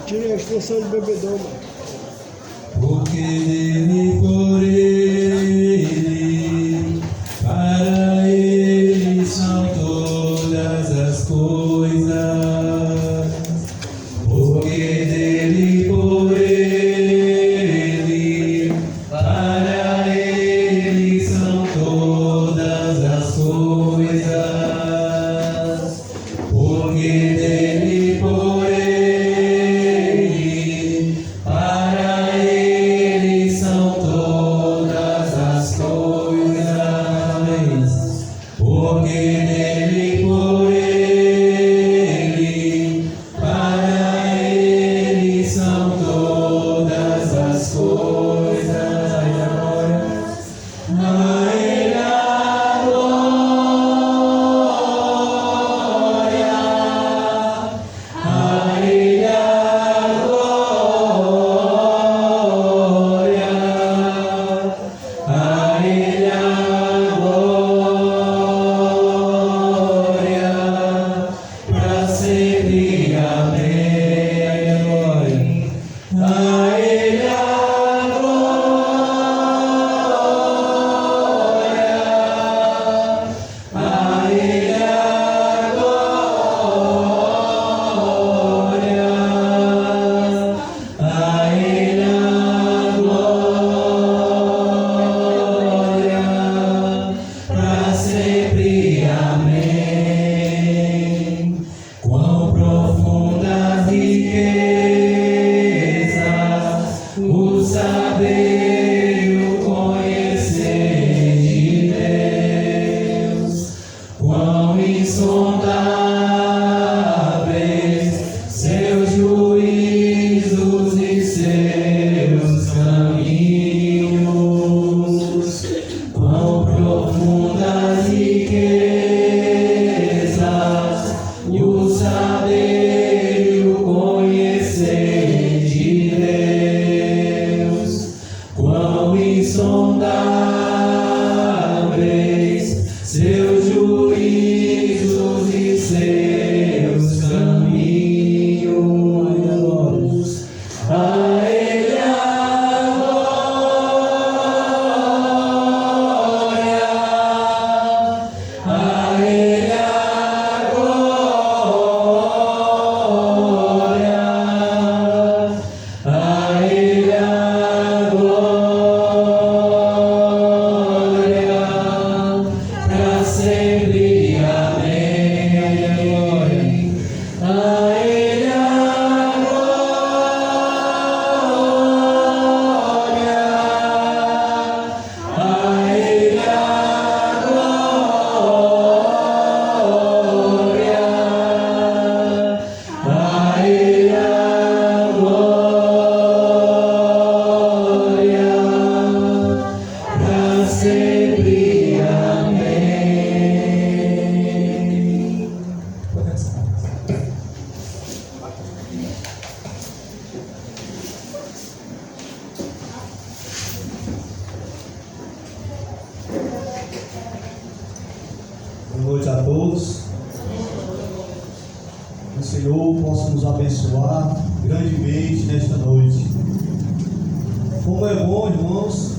Tira a extensão do bebedão, mano. Porque dele, por ele, para ele são todas as coisas. Porque dele, por ele, para ele são todas as coisas. Porque dele, por ele, para ele são todas as coisas. Porque dele, por ele, para ele são todas as coisas. A ele a glória, a ele a glória, a ele a glória, para sempre. Amém. A ele a glória, a ele a glória, a ele a glória, para sempre. Amém. Quão profundas riquezas o saber e o conhecer de Deus, quão insondáveis seus juízos e seus caminhos, quão profundas riquezas o saber e o conhecer de Deus, quão insondáveis seus juízos e seus caminhos. A ele a glória, a ele a glória, a ele a glória, para sempre. Amém. A ele a glória, a ele a glória, a ele a glória, para sempre. Amém. Boa noite a todos. Que o Senhor possa nos abençoar grandemente nesta noite. Como é bom, irmãos,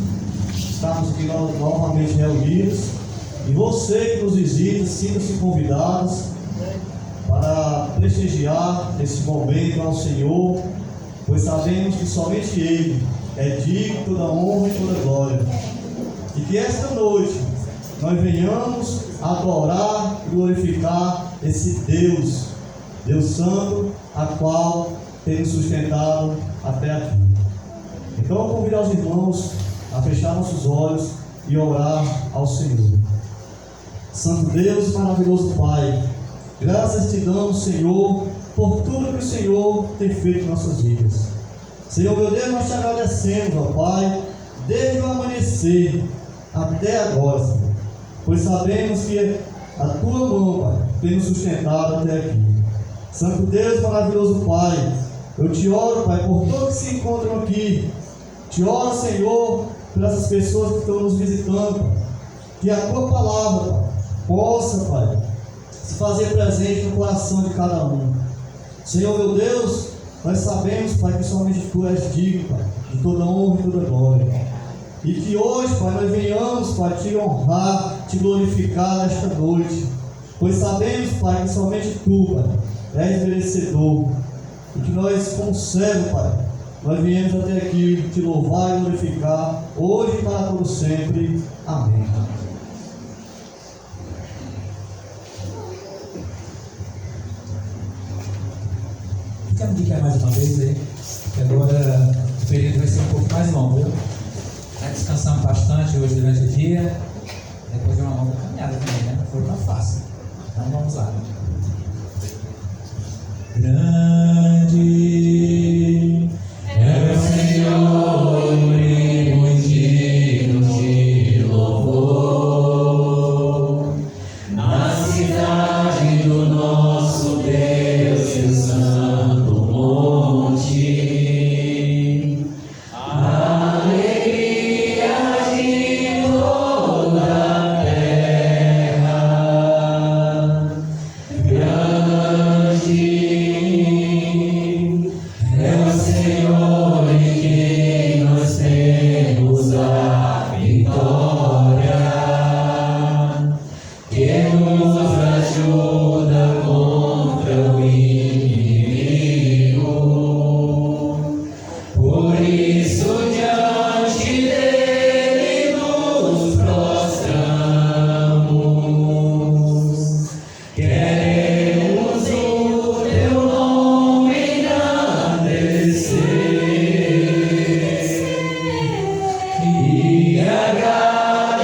estarmos aqui novamente reunidos. E você que nos visita, sinta-se convidados para prestigiar esse momento ao Senhor, pois sabemos que somente Ele é digno de toda honra e toda glória. E que esta noite nós venhamos adorar e glorificar esse Deus Santo, a qual tem nos sustentado até aqui. Então eu convido aos irmãos a fechar nossos olhos e orar ao Senhor. Santo Deus, maravilhoso Pai, graças te damos, Senhor, por tudo que o Senhor tem feito em nossas vidas. Senhor, meu Deus, nós te agradecemos, ó Pai, desde o amanhecer até agora, Senhor, pois sabemos que a tua mão, Pai, tem nos sustentado até aqui. Santo Deus, maravilhoso Pai, eu te oro, Pai, por todos que se encontram aqui. Te oro, Senhor, por essas pessoas que estão nos visitando, Pai. que a tua palavra, Pai, possa, Pai, se fazer presente no coração de cada um. Senhor meu Deus, nós sabemos, Pai, que somente Tu és digno, Pai, de toda honra e toda glória. E que hoje, Pai, nós venhamos, Pai, Te honrar, Te glorificar nesta noite. Pois sabemos, Pai, que somente Tu, Pai, és merecedor. E que nós, como servo, Pai, nós viemos até aqui Te louvar e glorificar, hoje e para todo sempre. Amém. Ficamos de pé mais uma vez aí, que agora o período vai ser um pouco mais longo, viu? Já descansamos bastante hoje durante o dia, depois de uma longa caminhada também, né? Não foi tão fácil. Então vamos lá. Grande é o Senhor e muito digno de louvor, na cidade do nosso Deus e o santo monte, a alegria de toda a terra. Grande é o Senhor em quem nós temos a vitória, que nos ajuda contra o inimigo. Por isso diante dele nos prostramos. Queremos o teu nome engrandecer e agradecer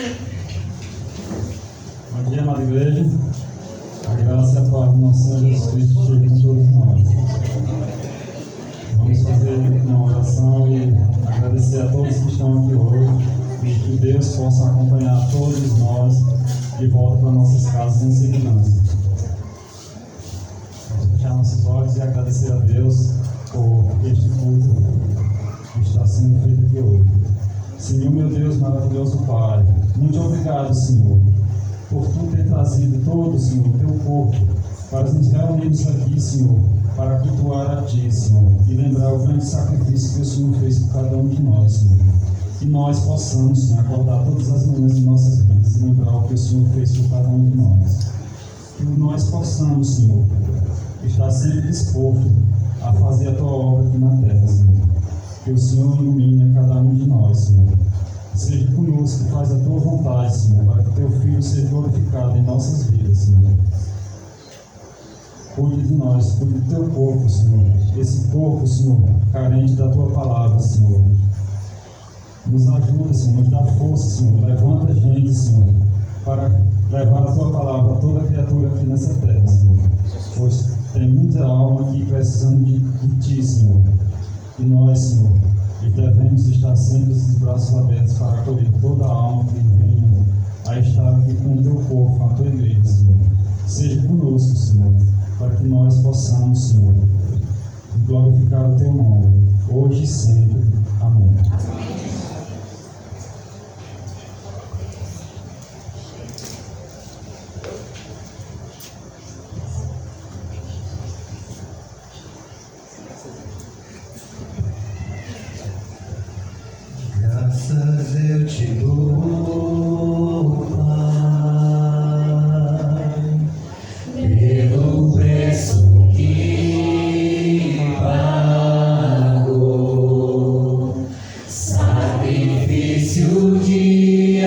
Bom dia, amada igreja. A graça e a paz do nosso Senhor Jesus Cristo esteja com todos nós. Vamos fazer uma oração e agradecer a todos que estão aqui hoje e que Deus possa acompanhar todos nós de volta para nossas casas em segurança. Vamos fechar nossos olhos e agradecer a Deus por este culto que está sendo feito aqui hoje. Senhor, meu Deus, maravilhoso Pai, muito obrigado, Senhor, por Tu ter trazido todo, Senhor, o Teu corpo para nos reunirmos aqui, Senhor, para cultuar a Ti, Senhor, e lembrar o grande sacrifício que o Senhor fez por cada um de nós, Senhor. Que nós possamos, Senhor, acordar todas as manhãs de nossas vidas e lembrar o que o Senhor fez por cada um de nós. Que nós possamos, Senhor, estar sempre disposto a fazer a Tua obra aqui na terra, Senhor. Que o Senhor ilumine a cada um de nós, Senhor. Seja conosco, faz a Tua vontade, Senhor, para que Teu Filho seja glorificado em nossas vidas, Senhor. Cuide de nós, cuide do Teu corpo, Senhor. Esse corpo, Senhor, carente da Tua palavra, Senhor. Nos ajuda, Senhor, nos dá força, Senhor. Levanta a gente, Senhor, para levar a Tua palavra a toda criatura aqui nessa terra, Senhor. Pois tem muita alma aqui precisando de Ti, Senhor. E nós, Senhor, devemos estar sempre de braços abertos para acolher toda a alma que venha a estar aqui com o Teu corpo, com a Tua igreja, Senhor. Seja conosco, Senhor, para que nós possamos, Senhor, glorificar o Teu nome, hoje e sempre. Amém. Graças eu te dou, Pai, pelo preço que pagou, sacrifício de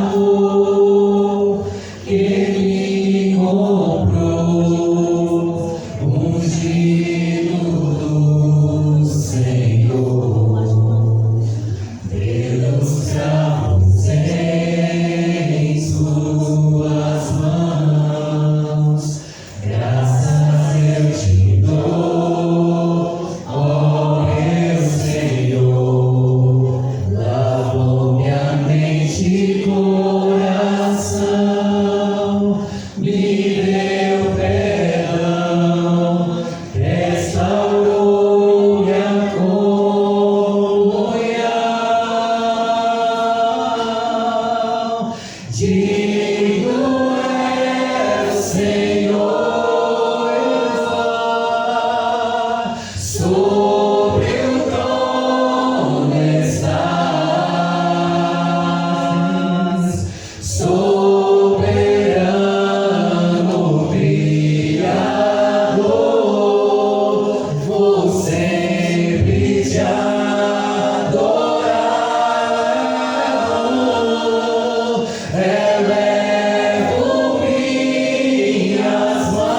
amor que me comprou, ungido do Senhor. Pelos cravos em suas mãos, graças eu te dou, ó meu Senhor. Lavou minha mente e coração, me deu perdão, restaurou minha comunhão. Digno é o Senhor elevar, sobre o trono estás, soberano Criador, vou sempre te adorar. Elevo minhas mãos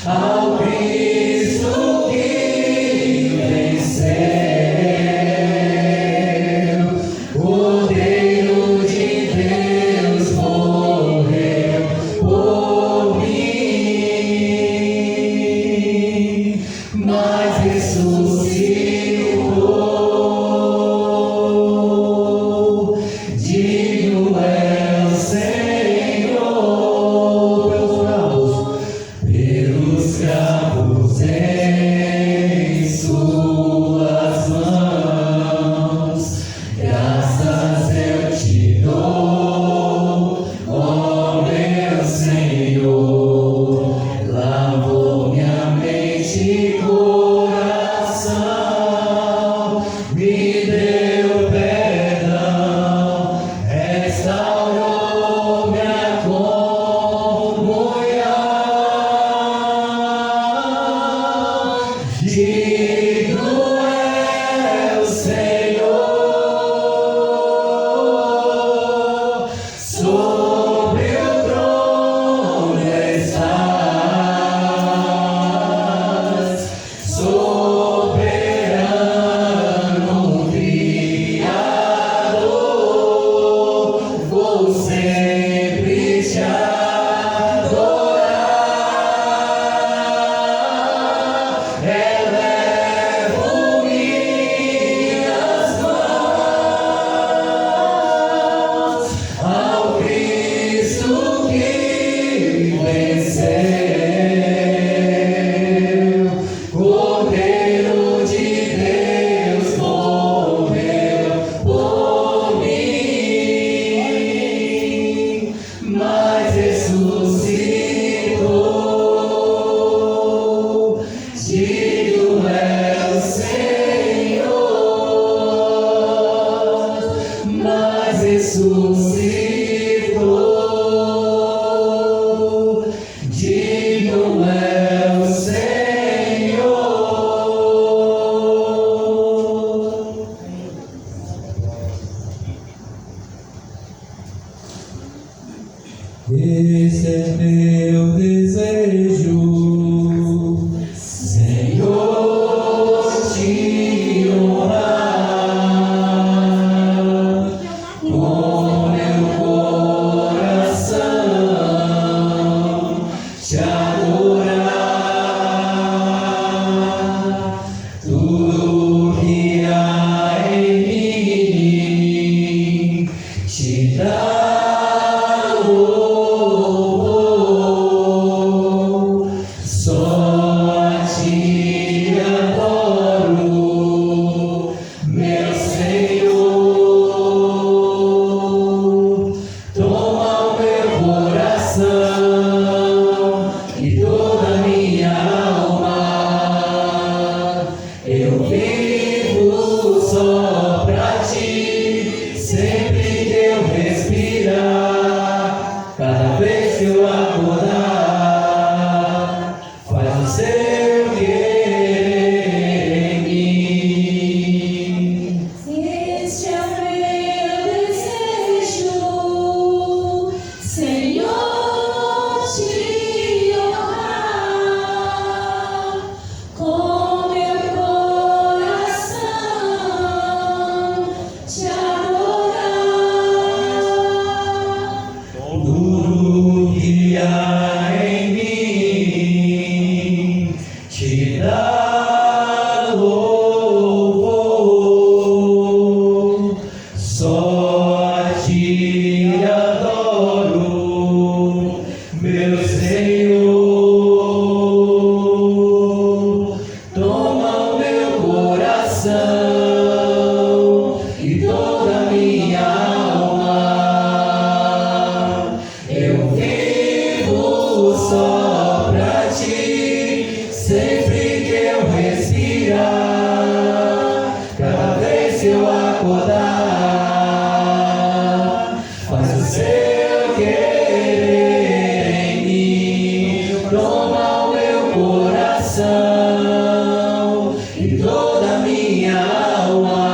ao Cristo que venceu, Cordeiro de Deus morreu por mim, mas ressuscitou. Digno é o Senhor, pelos cravos em suas mãos, graças eu te dou, ó meu Senhor. Lavou minha mente e coração, me deu perdão, restaurou minha comunhão. Digno é o Senhor, sobre o trono estás, soberano Criador. esse é meu desejo, Senhor, te honrar com meu coração, te adorar, tudo que há em mim te dá louvor, só a ti adoro, meu Senhor. Toma o meu coração e toda a minha alma, eu vivo só pra ti, sempre que eu respirar, cada vez que eu acordar, faz o seu querer em mim. Este é o meu desejo, Senhor, te honrar com meu coração, te adorar. Tudo que há em mim te dá louvor, só a ti adoro, meu Senhor. Toma o meu coração e toda a minha alma, eu vivo só pra ti, sempre que eu respirar, cada vez que eu acordar, faz o seu querer em mim. Toma o meu coração e toda a minha alma,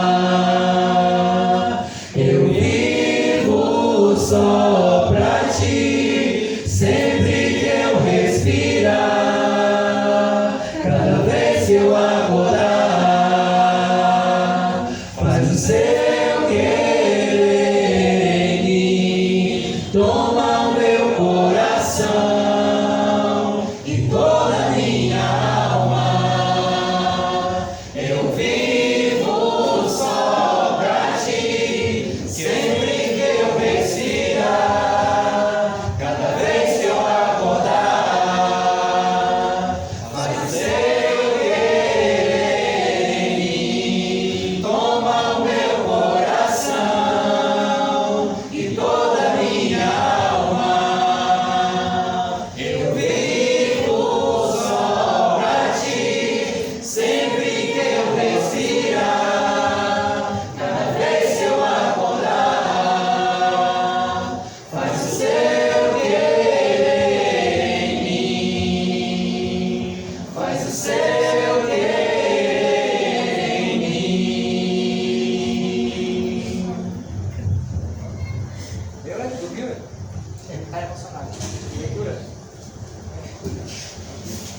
eu vivo só pra ti, sempre que eu respirar, cada vez que eu acordar, faz o seu querer em mim. Toma o meu coração e toda a minha alma, eu vivo só pra ti, sempre que eu respirar, cada vez que eu acordar, faz o seu querer em mim. Toma o meu coração e toda a minha alma, eu vivo só pra ti, sempre que eu respirar, cada vez que eu acordar, faz o seu querer em mim, faz o seu querer em mim. Está emocionado. Leitura.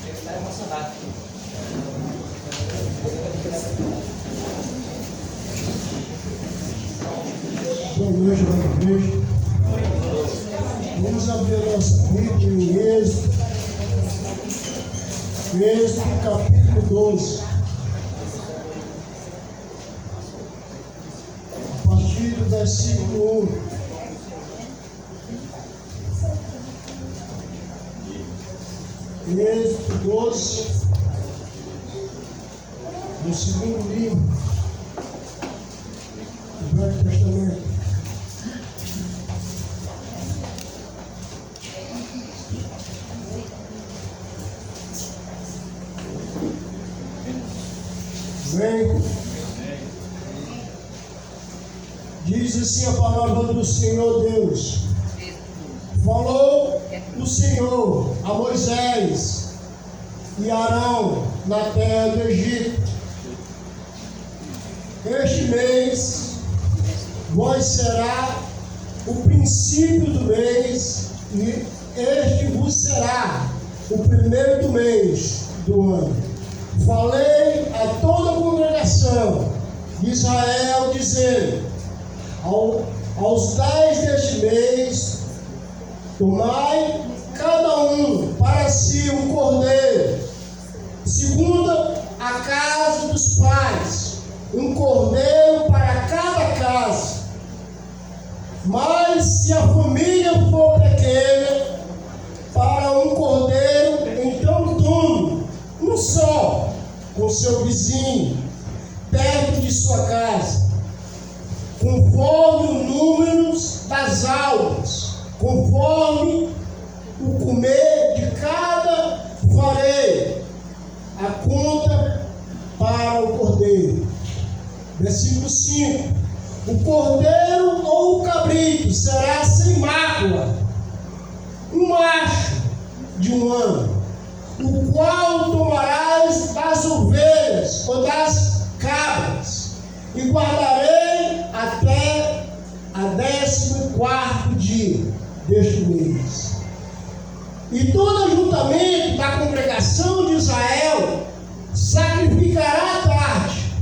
Ele está emocionado. Boa noite, boa noite. Vamos abrir a nossa Bíblia em Êxodo, capítulo 12. A partir do versículo 1. Êxodo 12, no segundo livro do Velho Testamento. Amém? Diz assim a palavra do Senhor Deus. Falou o Senhor a Moisés e Arão na terra do Egito. Este mês vós será o princípio do mês e este vos será o primeiro do mês do ano. Falei a toda a congregação de Israel, dizendo: aos 10 deste mês, tomai cada um para si um cordeiro, segundo a casa dos pais, um cordeiro para cada casa. Mas se a família for pequena, para um cordeiro, então tome um só com seu vizinho, perto de sua casa, conforme o número das almas, conforme o comer de cada farei a conta para o cordeiro. Versículo 5: o cordeiro ou o cabrito será sem mácula, um macho de um ano, o qual tomarás das ovelhas ou das cabras, e guardarei até a 14º dia deste mês. E todo ajuntamento da congregação de Israel sacrificará à tarde,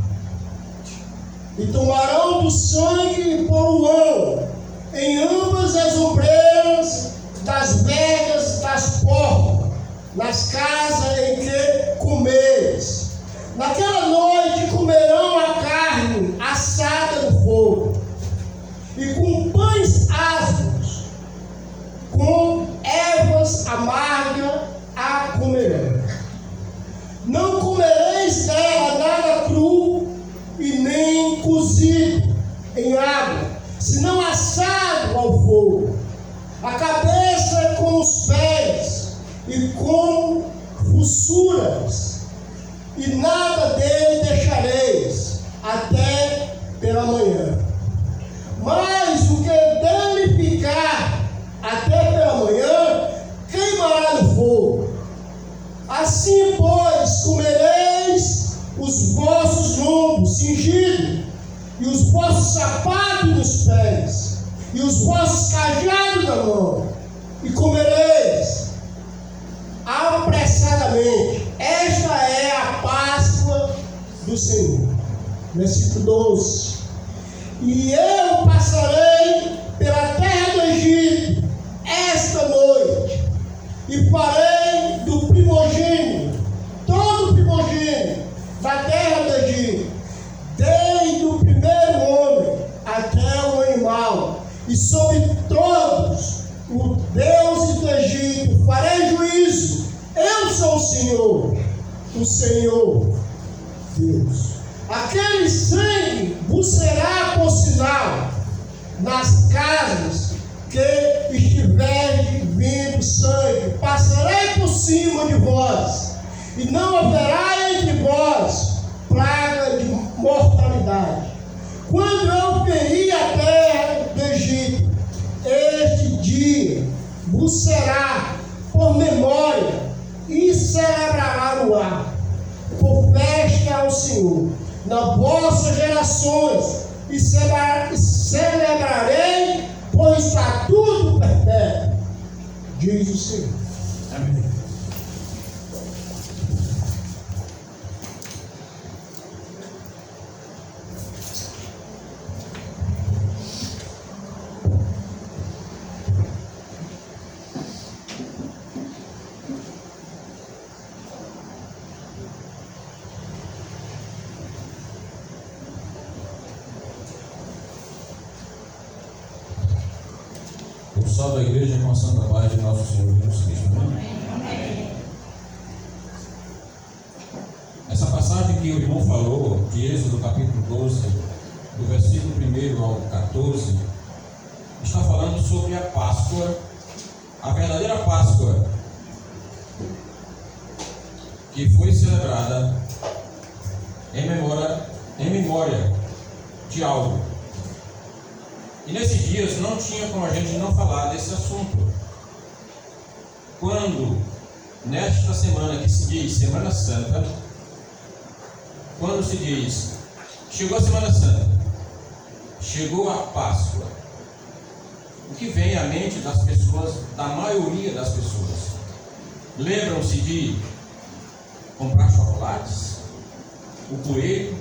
e tomarão do sangue e poluão em ambas as ombreiras das vegas das portas, nas casas em que comeres. Naquela noite comerão a carne assada no fogo, e com pães asmos, com ervas amargas a comerão. Não comereis dela nada cru e nem cozido em água, senão assado ao fogo, a cabeça com os pés e com fissuras, e nada dele deixareis até pela manhã. Mas o que dele ficar até pela manhã, queimará no fogo. Assim, pois, comereis os vossos lombos cingidos, e os vossos sapatos nos pés, e os vossos cajados na mão, e comereis apressadamente. Esta é a Páscoa do Senhor. Versículo 12: e eu passarei pela terra do Egito esta noite, e farei do primogênito, todo primogênito da terra do Egito, desde o primeiro homem até o animal, e sobre todos os deuses do Egito farei juízo. Eu sou o Senhor Deus. Aquele sangue vos será por sinal nas casas que estiver vindo sangue. Passarei por cima de vós, e não haverá entre vós praga de mortalidade. Quando eu feri a terra do Egito, este dia vos será por memória, e celebrará no ar, por festa ao Senhor, nas vossas gerações, e celebrarei por estatuto perpétuo, diz o Senhor. Amém. O salve da igreja com a santa paz de nosso Senhor Jesus Cristo. Amém. Essa passagem que o irmão falou, de Êxodo capítulo 12, do versículo 1 ao 14, está falando sobre a Páscoa, a verdadeira Páscoa, que foi celebrada em memória de algo. E nesses dias não tinha como a gente não falar desse assunto. Quando, nesta semana que se diz Semana Santa, quando se diz, chegou a Semana Santa, chegou a Páscoa, o que vem à mente das pessoas, da maioria das pessoas? Lembram-se de comprar chocolates, o coelho,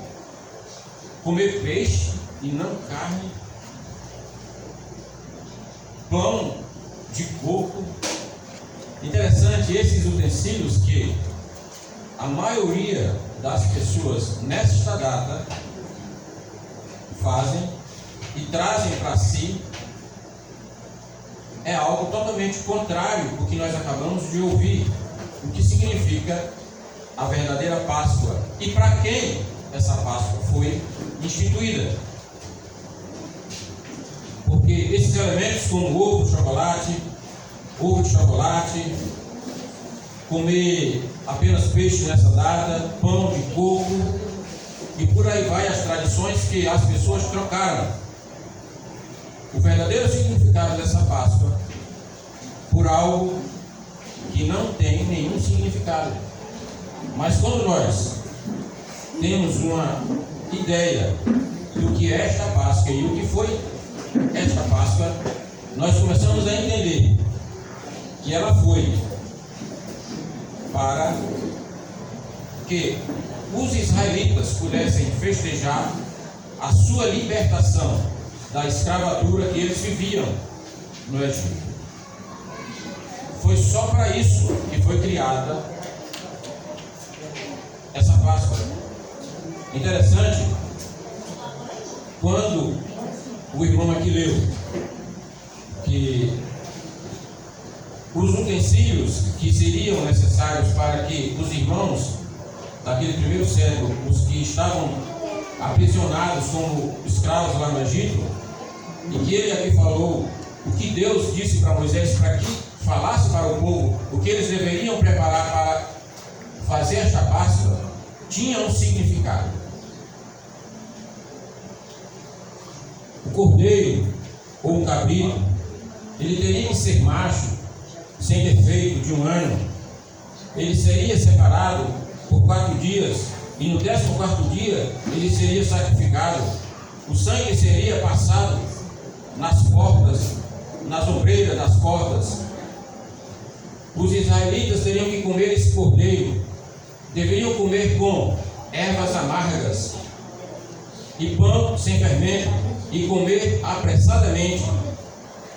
comer peixe e não carne, pão de coco. Interessante, esses utensílios que a maioria das pessoas nesta data fazem e trazem para si é algo totalmente contrário ao que nós acabamos de ouvir, o que significa a verdadeira Páscoa e para quem essa Páscoa foi instituída. Porque esses elementos como ovo de chocolate, comer apenas peixe nessa data, pão de coco e por aí vai as tradições que as pessoas trocaram. O verdadeiro significado dessa Páscoa por algo que não tem nenhum significado. Mas quando nós temos uma ideia do que é esta Páscoa e o que foi esta Páscoa, nós começamos a entender que ela foi para que os israelitas pudessem festejar a sua libertação da escravatura que eles viviam no Egito. Foi só para isso que foi criada essa Páscoa. Interessante, quando o irmão aqui leu que os utensílios que seriam necessários para que os irmãos daquele primeiro século, os que estavam aprisionados como escravos lá no Egito, e que ele aqui falou o que Deus disse para Moisés para que falasse para o povo o que eles deveriam preparar para fazer esta Páscoa, tinha um significado. O cordeiro ou um cabrito, ele teria que ser macho, sem defeito, de 1 ano. Ele seria separado por 4 dias e no 14º dia ele seria sacrificado. O sangue seria passado nas portas, nas ombreiras das portas. Os israelitas teriam que comer esse cordeiro, deveriam comer com ervas amargas e pão sem fermento e comer apressadamente.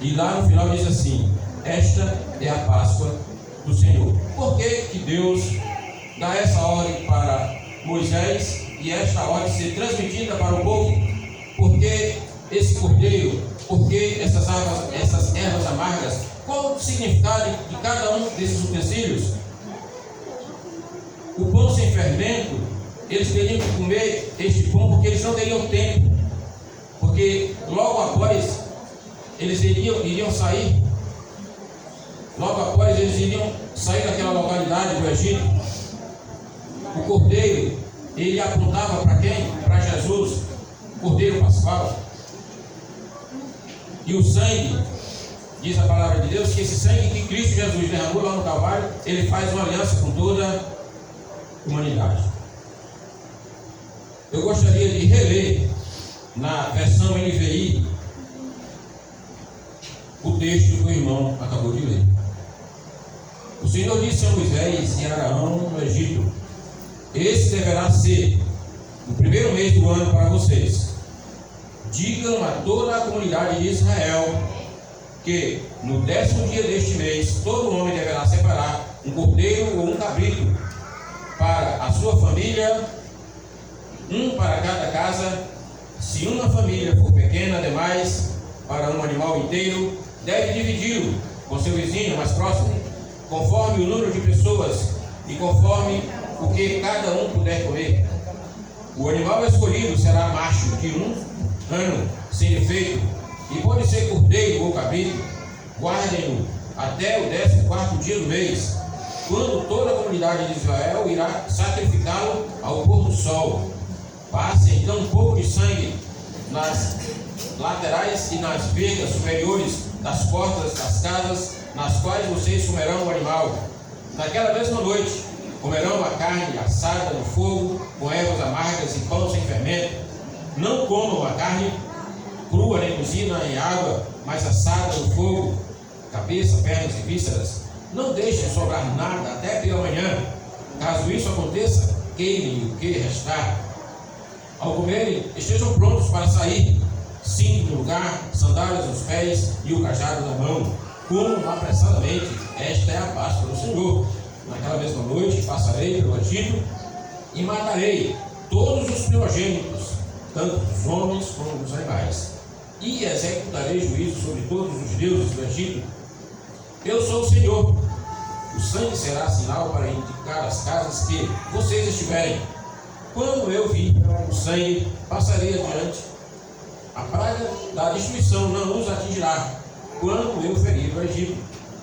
E lá no final diz assim: esta é a Páscoa do Senhor. Por que Deus dá essa ordem para Moisés e esta ordem ser transmitida para o povo? Porque esse cordeiro, porque essas ervas amargas? Qual o significado de cada um desses utensílios? O pão sem fermento, eles teriam que comer este pão porque eles não teriam tempo, porque logo após eles iriam sair, daquela localidade do Egito. O cordeiro, ele apontava para quem? Para Jesus, o cordeiro pascual. E o sangue, diz a palavra de Deus, que esse sangue que Cristo Jesus derramou lá no Calvário, ele faz uma aliança com toda a humanidade. Eu gostaria de reler na versão NVI o texto que o irmão acabou de ler. O Senhor disse a Moisés e a Arão no Egito: esse deverá ser o primeiro mês do ano para vocês. Digam a toda a comunidade de Israel que no 10º dia deste mês todo homem deverá separar um cordeiro ou um cabrito para a sua família, um para cada casa. Se uma família for pequena demais para um animal inteiro, deve dividi-lo com seu vizinho mais próximo, conforme o número de pessoas e conforme o que cada um puder comer. O animal escolhido será macho de 1 ano, sem defeito, e pode ser cordeiro ou cabrito. Guardem-no até o 14º dia do mês, quando toda a comunidade de Israel irá sacrificá-lo ao pôr do sol. Passem então um pouco de sangue nas laterais e nas vergas superiores das portas das casas nas quais vocês comerão o animal. Naquela mesma noite comerão a carne assada no fogo, com ervas amargas e pão sem fermento. Não comam a carne crua, nem cozida em água, mas assada no fogo, cabeça, pernas e vísceras. Não deixem sobrar nada até pela manhã. Caso isso aconteça, queimem o que restar. Ao comerem, estejam prontos para sair, cinto no lugar, sandálias nos pés e o cajado na mão. Comam apressadamente, esta é a Páscoa do Senhor. Naquela mesma noite passarei pelo Egito e matarei todos os primogênitos, tanto dos homens como dos animais, e executarei juízo sobre todos os deuses do Egito. Eu sou o Senhor. O sangue será sinal para indicar as casas que vocês estiverem. Quando eu vi o sangue, passarei adiante. A praga da destruição não os atingirá. Quando eu ferir o Egito,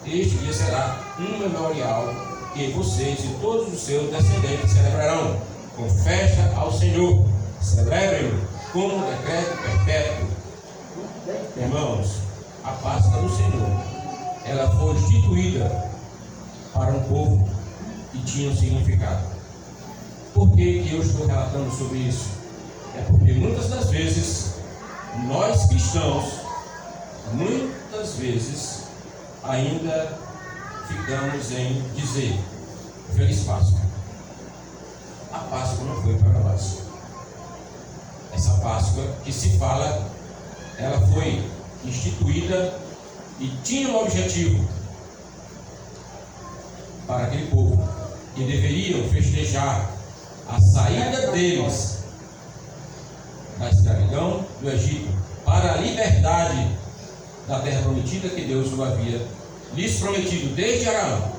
este dia será um memorial que vocês e todos os seus descendentes celebrarão com festa ao Senhor. Celebrem-no como decreto perpétuo. Irmãos, a Páscoa do Senhor, ela foi instituída para um povo que tinha um significado. Por que eu estou relatando sobre isso? É porque muitas das vezes nós cristãos, muitas vezes ainda ficamos em dizer Feliz Páscoa. A Páscoa não foi para nós. Essa Páscoa que se fala, ela foi instituída e tinha um objetivo para aquele povo, que deveriam festejar a saída deles da escravidão do Egito para a liberdade da terra prometida que Deus havia lhes prometido desde Abraão,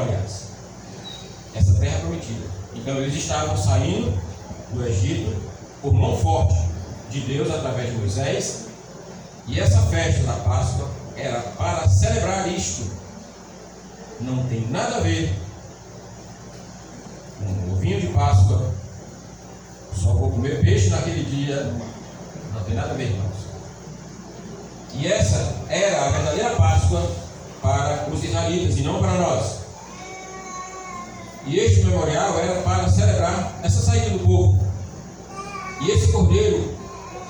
aliás, essa terra prometida. Então eles estavam saindo do Egito por mão forte de Deus através de Moisés, e essa festa da Páscoa era para celebrar isto. Não tem nada a ver com o vinho de Páscoa. Só vou comer peixe naquele dia. Não tem nada a ver, irmãos. E essa era a verdadeira Páscoa para os israelitas e não para nós. E este memorial era para celebrar essa saída do povo. E esse cordeiro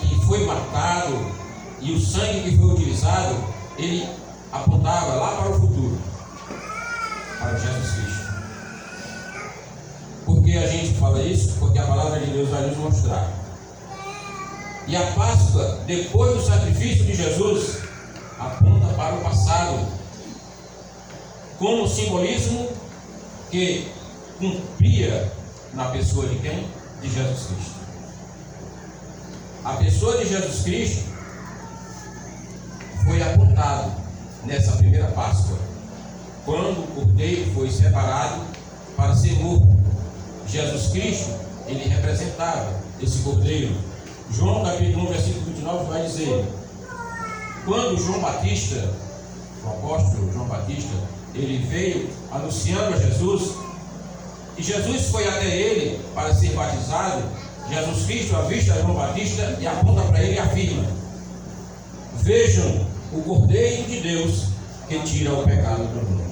que foi matado e o sangue que foi utilizado, ele apontava lá para o futuro, para Jesus Cristo. Por que a gente fala isso? Porque a palavra de Deus vai nos mostrar. E a Páscoa, depois do sacrifício de Jesus, aponta para o passado, como simbolismo que cumpria na pessoa de quem? De Jesus Cristo. A pessoa de Jesus Cristo foi apontado nessa primeira Páscoa, quando o cordeiro foi separado para ser morto. Jesus Cristo, ele representava esse cordeiro. João capítulo 1, versículo 29 vai dizer: quando João Batista, o apóstolo João Batista, ele veio anunciando a Jesus, e Jesus foi até ele para ser batizado, Jesus Cristo avista João Batista e aponta para ele e afirma: vejam o Cordeiro de Deus que tira o pecado do mundo.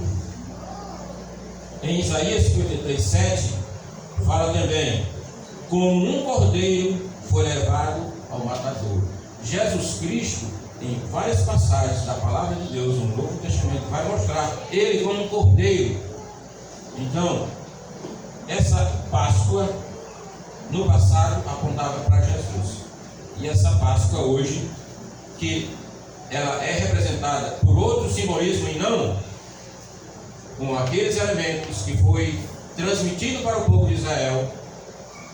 Em Isaías 53:7 fala também: como um cordeiro foi levado ao matador. Jesus Cristo, em várias passagens da palavra de Deus no Novo Testamento, vai mostrar ele como um cordeiro. Então, essa Páscoa no passado apontava para Jesus, e essa Páscoa hoje, que ela é representada por outro simbolismo e não com aqueles elementos que foi transmitido para o povo de Israel,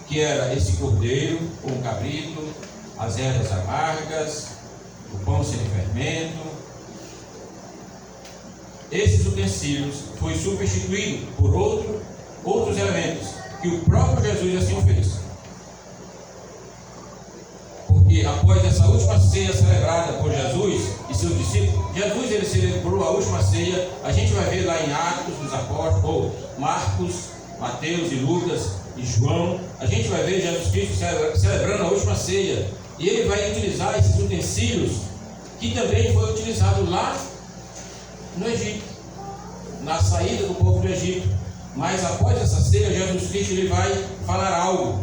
que era esse cordeiro com o cabrito, as ervas amargas, o pão sem fermento. Esses utensílios foi substituído por outros elementos que o próprio Jesus assim fez. Porque após essa última ceia celebrada por Jesus e seus discípulos, Jesus ele celebrou a última ceia. A gente vai ver lá em Atos dos Apóstolos, ou Marcos, Mateus e Lucas e João. A gente vai ver Jesus Cristo celebrando a última ceia, e ele vai utilizar esses utensílios que também foi utilizado lá no Egito, na saída do povo do Egito. Mas após essa ceia, Jesus Cristo ele vai falar algo.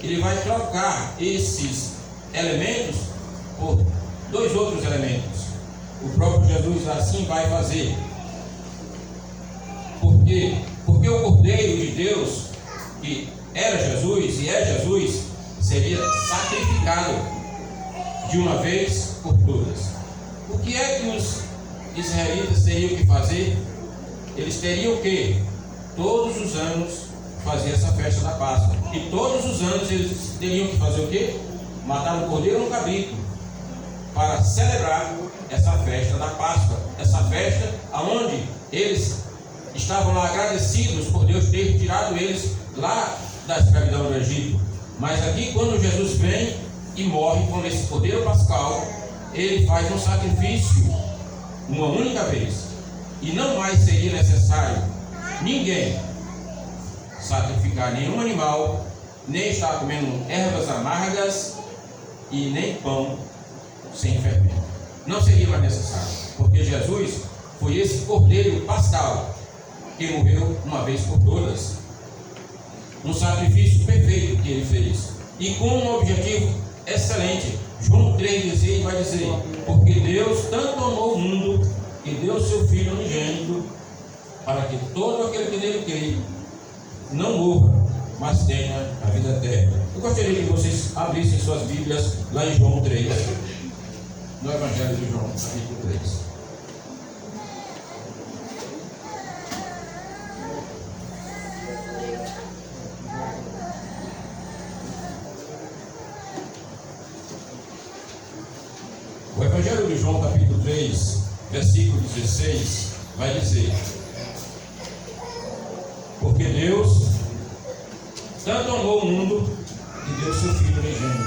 Ele vai trocar esses elementos por dois outros elementos. O próprio Jesus assim vai fazer. Por quê? Porque o Cordeiro de Deus, que era Jesus e é Jesus, seria sacrificado de uma vez por todas. O que é que os israelitas teriam que fazer? Eles teriam que, todos os anos, fazer essa festa da Páscoa. E todos os anos eles teriam que fazer o quê? Matar um cordeiro ou um cabrito, para celebrar essa festa da Páscoa. Essa festa onde eles estavam lá agradecidos por Deus ter tirado eles lá da escravidão do Egito. Mas aqui, quando Jesus vem e morre com esse cordeiro pascal, ele faz um sacrifício uma única vez, e não mais seria necessário ninguém sacrificar nenhum animal, nem estar comendo ervas amargas e nem pão sem fermento. Não seria mais necessário, porque Jesus foi esse cordeiro pascal que morreu uma vez por todas. Um sacrifício perfeito que ele fez, e com um objetivo excelente. João 3,16 vai dizer: porque Deus tanto amou o mundo que deu seu Filho unigênito, para que todo aquele que nele crê não morra, mas tenha a vida eterna. Eu gostaria que vocês abrissem suas Bíblias lá em João 3, no Evangelho de João, capítulo 3. O Evangelho de João, capítulo 3, versículo 16, vai dizer: porque Deus tanto amou o mundo que deu seu Filho unigênito,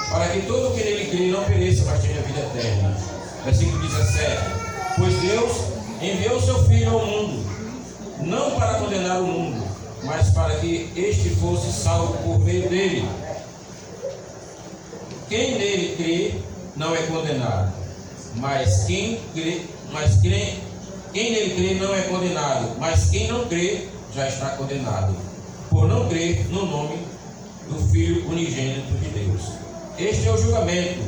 para que todo o que nele crê não pereça, mas tenha vida eterna. Versículo 17: pois Deus enviou seu Filho ao mundo, não para condenar o mundo, mas para que este fosse salvo por meio dele. Quem nele crê não é condenado, mas quem nele crê não é condenado, mas quem não crê já está condenado, por não crer no nome do Filho unigênito de Deus. Este é o julgamento: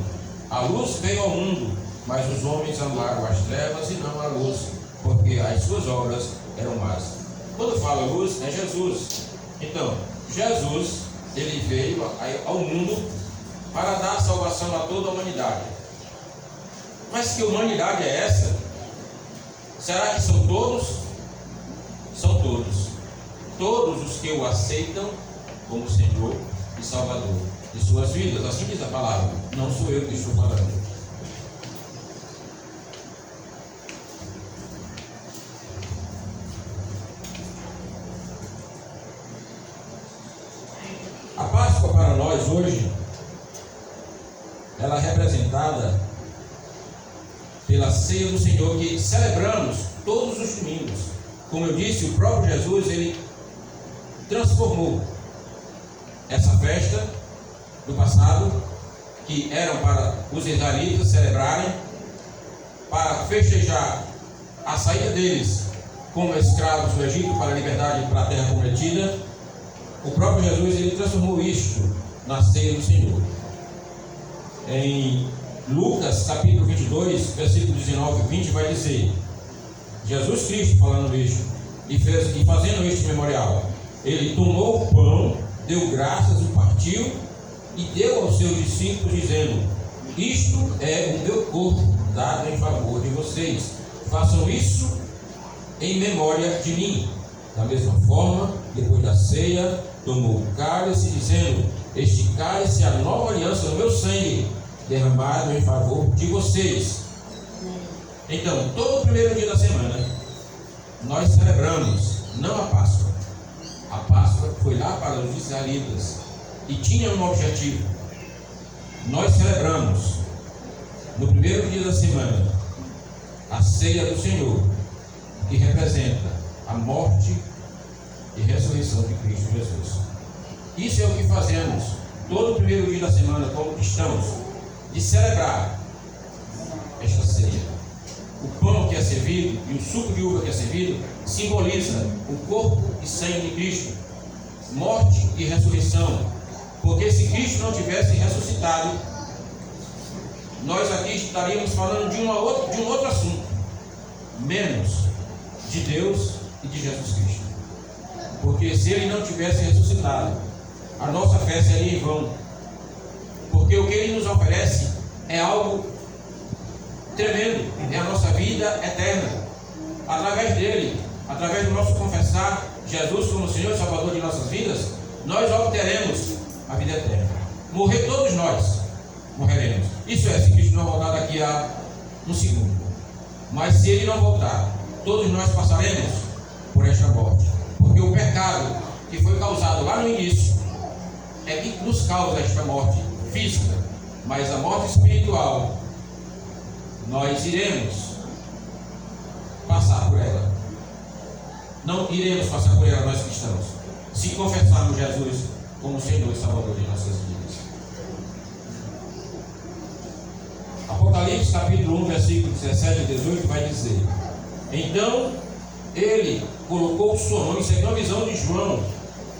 a luz veio ao mundo, mas os homens amaram as trevas e não a luz, porque as suas obras eram más. Quando fala luz, é Jesus. Então, Jesus, ele veio ao mundo para dar salvação a toda a humanidade. Mas que humanidade é essa? Será que são todos? São todos. Todos os que o aceitam como Senhor e Salvador de suas vidas. Assim diz a palavra. Não sou eu que estou falando. A Páscoa para nós hoje, ela é representada pela ceia do Senhor, que celebramos todos os domingos. Como eu disse, o próprio Jesus, ele transformou essa festa do passado, que eram para os israelitas celebrarem, para festejar a saída deles como escravos do Egito para a liberdade para a terra prometida. O próprio Jesus, ele transformou isto na ceia do Senhor. Em Lucas capítulo 22, versículo 19 e 20 vai dizer: Jesus Cristo falando isto e fazendo este memorial, ele tomou o pão, deu graças, o partiu e deu aos seus discípulos, dizendo: isto é o meu corpo dado em favor de vocês, façam isso em memória de mim. Da mesma forma, depois da ceia, tomou o cálice, dizendo: este cálice é a nova aliança no meu sangue, derramado em favor de vocês. Então, todo o primeiro dia da semana, nós celebramos não a Páscoa. A Páscoa foi lá para os israelitas e tinha um objetivo. Nós celebramos no primeiro dia da semana a ceia do Senhor, que representa a morte e ressurreição de Cristo Jesus. Isso é o que fazemos todo o primeiro dia da semana como cristãos, de celebrar esta ceia. O pão que é servido e o suco de uva que é servido simboliza o corpo e sangue de Cristo, morte e ressurreição, porque se Cristo não tivesse ressuscitado, nós aqui estaríamos falando de um outro assunto, menos de Deus e de Jesus Cristo. Porque se Ele não tivesse ressuscitado, a nossa fé seria em vão. Porque o que Ele nos oferece é algo tremendo, é a nossa vida eterna. Através dele, através do nosso confessar Jesus como Senhor e Salvador de nossas vidas, nós obteremos a vida eterna. Morrer todos nós morreremos. Isso é, se Cristo não voltar daqui a um segundo. Mas se Ele não voltar, todos nós passaremos por esta morte. Porque o pecado que foi causado lá no início é que nos causa esta morte física. Mas a morte espiritual, nós iremos passar por ela. Não iremos passar por ela, nós cristãos, se confessarmos Jesus como Senhor e Salvador de nossas vidas. Apocalipse capítulo 1, versículo 17 e 18 vai dizer: então ele colocou sua mão, isso aqui é uma visão de João,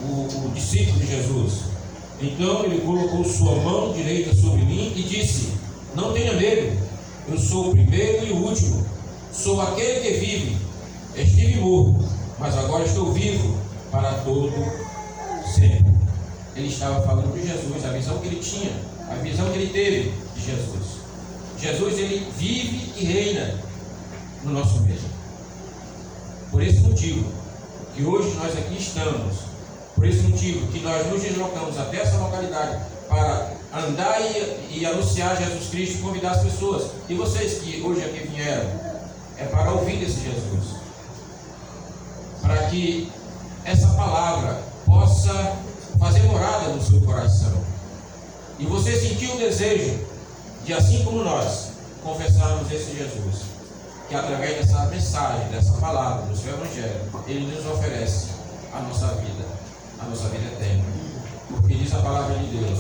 o discípulo de Jesus. Então ele colocou sua mão direita sobre mim e disse: não tenha medo, eu sou o primeiro e o último, sou aquele que vive. Estive morto, mas agora estou vivo para todo sempre. Ele estava falando de Jesus, a visão que ele tinha, a visão que ele teve de Jesus. Jesus, ele vive e reina no nosso meio. Por esse motivo que hoje nós aqui estamos, por esse motivo que nós nos deslocamos até essa localidade para andar e anunciar Jesus Cristo e convidar as pessoas. E vocês que hoje aqui vieram, é para ouvir desse Jesus, para que essa palavra possa fazer morada no seu coração e você sentir o desejo de, assim como nós, confessarmos esse Jesus, que através dessa mensagem, dessa palavra, do seu Evangelho, Ele nos oferece a nossa vida eterna. Porque diz a palavra de Deus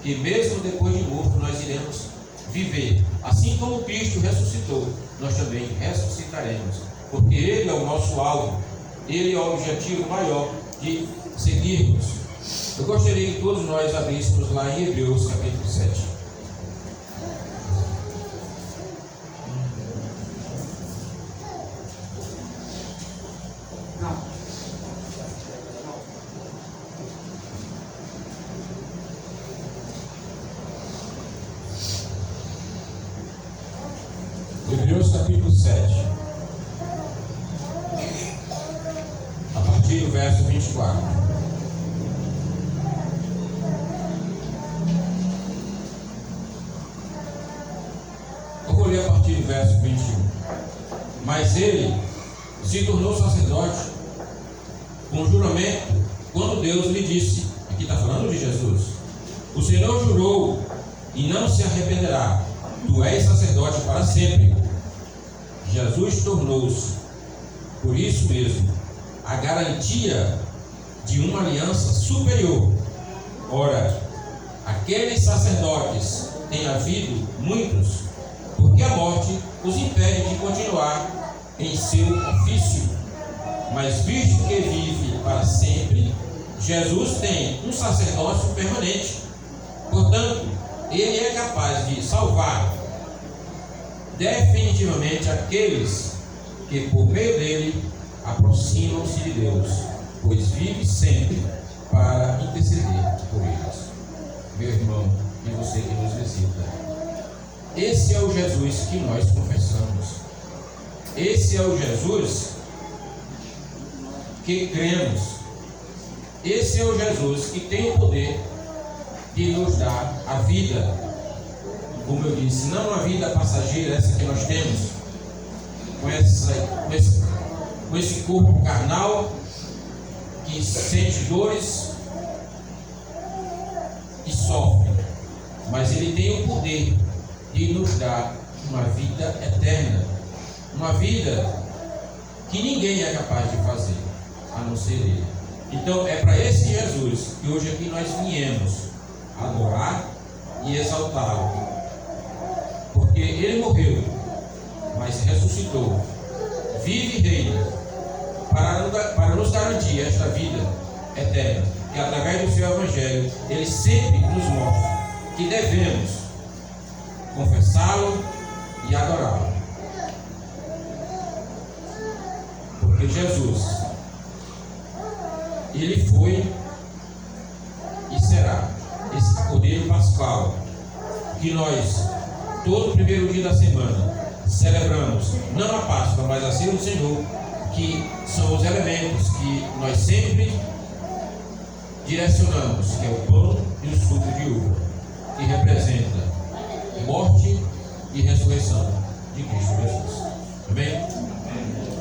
que mesmo depois de morto nós iremos viver. Assim como Cristo ressuscitou, nós também ressuscitaremos. Porque Ele é o nosso alvo, Ele é o objetivo maior de seguirmos. Eu gostaria que todos nós abríssemos lá em Hebreus capítulo 7. Hebreus capítulo 7, a partir do verso 24. Eu vou ler a partir do verso 21. Mas ele se tornou sacerdote com juramento quando Deus lhe disse, aqui está falando de Jesus: o Senhor jurou e não se arrependerá, tu és sacerdote para sempre. Jesus tornou-se, por isso mesmo, a garantia de uma aliança superior. Ora, aqueles sacerdotes têm havido muitos, porque a morte os impede de continuar em seu ofício. Mas visto que vive para sempre, Jesus tem um sacerdócio permanente. Portanto, ele é capaz de salvar definitivamente aqueles que por meio dele aproximam-se de Deus, pois vive sempre para interceder por eles. Meu irmão e você que nos visita, esse é o Jesus que nós confessamos. Esse é o Jesus que cremos. Esse é o Jesus que tem o poder de nos dar a vida. Como eu disse, não a vida passageira, essa que nós temos, com esse corpo carnal que sente dores e sofre, mas Ele tem o poder de nos dar uma vida eterna, uma vida que ninguém é capaz de fazer, a não ser Ele. Então é para esse Jesus que hoje aqui nós viemos adorar e exaltá-lo. Porque Ele morreu, mas ressuscitou, vive e reina, para nos garantir esta vida eterna, que através do seu Evangelho, Ele sempre nos mostra que devemos confessá-lo e adorá-lo. Porque Jesus, ele foi e será esse Cordeiro Pascal que nós, todo primeiro dia da semana, celebramos, não a Páscoa, mas a ceia do Senhor, que são os elementos que nós sempre direcionamos, que é o pão e o suco de uva, que representa morte e ressurreição de Cristo Jesus. Amém?